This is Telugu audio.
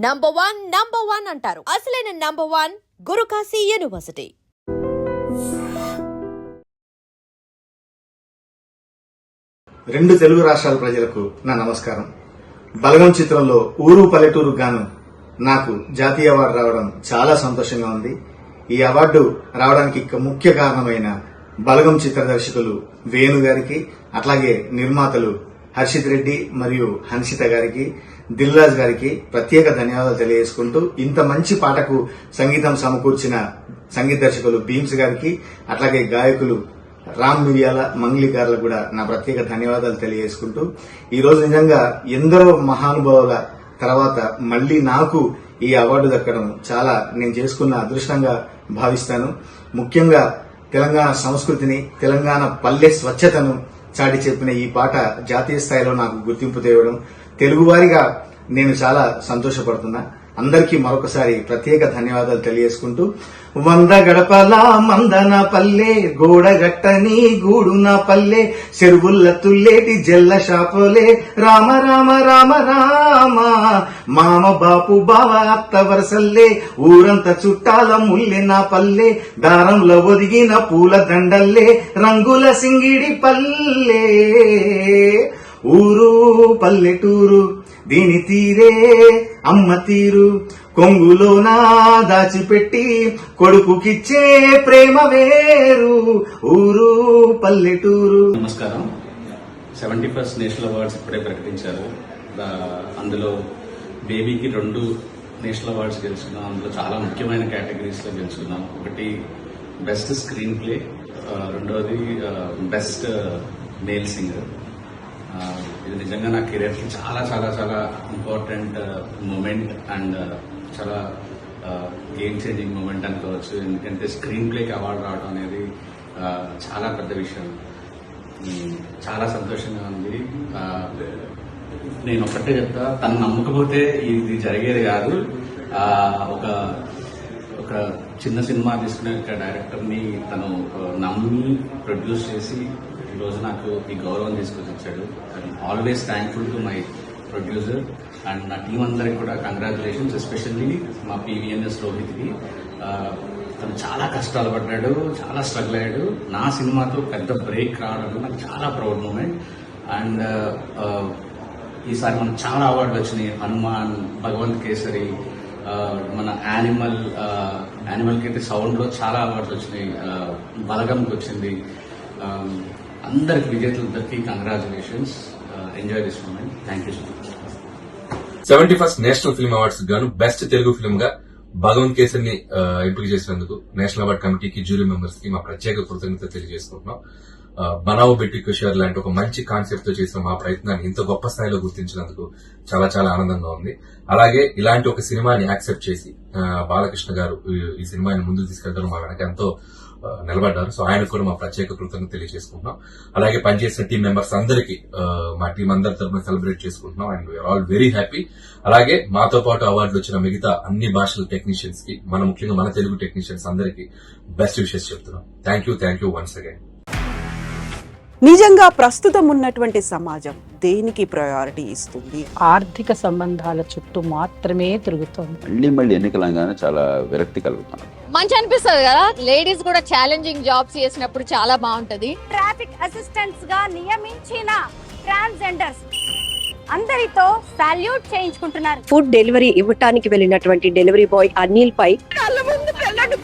నంబర్ వన్ అంటారు. అసలైన నంబర్ వన్ గురుకాశీ యూనివర్సిటీ. రెండు తెలుగు రాష్ట్రాల ప్రజలకు నా నమస్కారం. బలగం చిత్రంలో ఊరు పల్లెటూరు గాను నాకు జాతీయ అవార్డు రావడం చాలా సంతోషంగా ఉంది. ఈ అవార్డు రావడానికి ముఖ్య కారణమైన బలగం చిత్ర దర్శకులు వేణు గారికి, అట్లాగే నిర్మాతలు హర్షిత్ రెడ్డి మరియు హన్షిత గారికి, దిల్ రాజు గారికి ప్రత్యేక ధన్యవాదాలు తెలియజేసుకుంటూ, ఇంత మంచి పాటకు సంగీతం సమకూర్చిన సంగీత దర్శకులు భీమ్స్ గారికి, అట్లాగే గాయకులు రామ్ మిరియాల, మంగ్లీ గారులకు కూడా నా ప్రత్యేక ధన్యవాదాలు తెలియజేసుకుంటూ, ఈ రోజు నిజంగా ఎందరో మహానుభావుల తర్వాత మళ్లీ నాకు ఈ అవార్డు దక్కడం చాలా నేను చేసుకున్న అదృష్టంగా భావిస్తాను. ముఖ్యంగా తెలంగాణ సంస్కృతిని, తెలంగాణ పల్లె స్వచ్ఛతను చాటి చెప్పిన ఈ పాట జాతీయ స్థాయిలో నాకు గుర్తింపు తేవడం తెలుగువారిగా నేను చాలా సంతోషపడుతున్నా. అందరికీ మరొకసారి ప్రత్యేక ధన్యవాదాలు తెలియజేసుకుంటూ, 100 గడపల మందన పల్లె, గోడగట్టని గూడున పల్లె, చెరువుల్ల తుల్లేటి జల్ల షాపులే, రామ రామ రామ రామ, మామ బాపు బావ అత్త వరసల్లే, ఊరంత చుట్టాల ముల్లె నా పల్లె, దారంలో ఒదిగిన పూల దండల్లే, రంగుల సింగిడి పల్లె, ఊరు పల్లెటూరు దీని తీరే అమ్మ తీరు, కొంగులోనా దాచిపెట్టి కొడుకుకిచ్చే ప్రేమ వేరు, ఊరు పల్లెటూరు. నమస్కారం. 71st నేషనల్ అవార్డ్స్ ఇప్పుడే ప్రకటించారు. అందులో బేబీకి 2 నేషనల్ అవార్డ్స్ గెలుచుకున్నాం. అందులో చాలా ముఖ్యమైన కేటగిరీస్ లో గెలుచుకున్నాం. ఒకటి బెస్ట్ స్క్రీన్ ప్లే, రెండవది బెస్ట్ మేల్ సింగర్. ఇది నిజంగా నా కెరీర్ కి చాలా చాలా చాలా ఇంపార్టెంట్ మూమెంట్ అండ్ చాలా గేమ్ చేంజింగ్ మూమెంట్ అనుకోవచ్చు. ఎందుకంటే స్క్రీన్ ప్లేకి అవార్డు రావడం అనేది చాలా పెద్ద విషయం. చాలా సంతోషంగా ఉంది. నేను ఒక్కటే చెప్తా, తను నమ్మకపోతే ఇది జరిగేది కాదు. ఒక చిన్న సినిమా తీసుకునే డైరెక్టర్ ని తను నమ్మి ప్రొడ్యూస్ చేసి ఈ రోజు నాకు ఈ గౌరవం తీసుకొచ్చి వచ్చాడు. Always thankful to my producer and నా టీం అందరికి కూడా కంగ్రాచులేషన్స్. ఎస్పెషల్లీ మా PVNS రోహిత్కి. తను చాలా కష్టాలు పడ్డాడు, చాలా స్ట్రగుల్ అయ్యాడు. నా సినిమాతో పెద్ద బ్రేక్ రావడం నాకు చాలా ప్రౌడ్ మూమెంట్. అండ్ ఈసారి మనకు చాలా అవార్డులు వచ్చినాయి. హనుమాన్, భగవంత్ కేసరి, మన యానిమల్కి అయితే సౌండ్ లో చాలా అవార్డులు వచ్చినాయి. బలగంకి వచ్చింది. అందరికి విజేతలందరికీ congratulations. Enjoy this moment. Thank you so much. 71st national film awards గాను బెస్ట్ తెలుగు ఫిల్మ్ గా భగవంత్ కేసరిని ఎంపిక చేసినందుకు నేషనల్ అవార్డ్ కమిటీకి, జ్యూరీ మెంబర్స్ కి మా ప్రత్యేక కృతజ్ఞత తెలియజేసుకుంటున్నాం. బనావో బెట్టి కుషార్ లాంటి ఒక మంచి కాన్సెప్ట్ తో చేసిన మా ప్రయత్నాన్ని ఇంత గొప్ప స్థాయిలో గుర్తించినందుకు చాలా చాలా ఆనందంగా ఉంది. అలాగే ఇలాంటి ఒక సినిమాని యాక్సెప్ట్ చేసి బాలకృష్ణ గారు ఈ సినిమాని ముందుకు తీసుకెళ్తారు, మా వెనక ఎంతో నిలబడ్డారు. సో ఆయనకు కూడా మా ప్రత్యేక కృతజ్ఞత తెలియజేసుకుంటున్నాం. అలాగే పనిచేసిన టీం మెంబర్స్ అందరికీ మా టీం అందరి తరఫున సెలబ్రేట్ చేసుకుంటున్నాం and we are all very happy. అలాగే మాతో పాటు అవార్డులు వచ్చిన మిగతా అన్ని భాషల టెక్నీషియన్స్ కి, ముఖ్యంగా మన తెలుగు టెక్నీషియన్స్ అందరికీ బెస్ట్ విషెస్ చెప్తున్నాం. Thank you once again. నిజంగా ప్రస్తుతం ఉన్నటువంటి సమాజం దేనికి ప్రయారిటీ ఇస్తుంది? ఆర్థిక సంబంధాల చుట్టూ మాత్రమే తిరుగుతోంది. మళ్ళీ ఎన్నికలంగానే చాలా విరక్తి కలుగుతున్నాం. మంచి అనిపిస్తుంది కదా, లేడీస్ కూడా ఛాలెంజింగ్ జాబ్స్ చేసినప్పుడు చాలా బాగుంటది. ట్రాఫిక్ అసిస్టెంట్స్ గా నియమించిన ట్రాన్స్జెండర్స్ అందరితో సాల్యూట్ చేయించుకుంటున్నారు. ఫుడ్ డెలివరీ ఇవ్వటానికి వెళ్ళినటువంటి డెలివరీ బాయ్ అనిల్ పై కళ్ళ ముందు పెళ్ళండి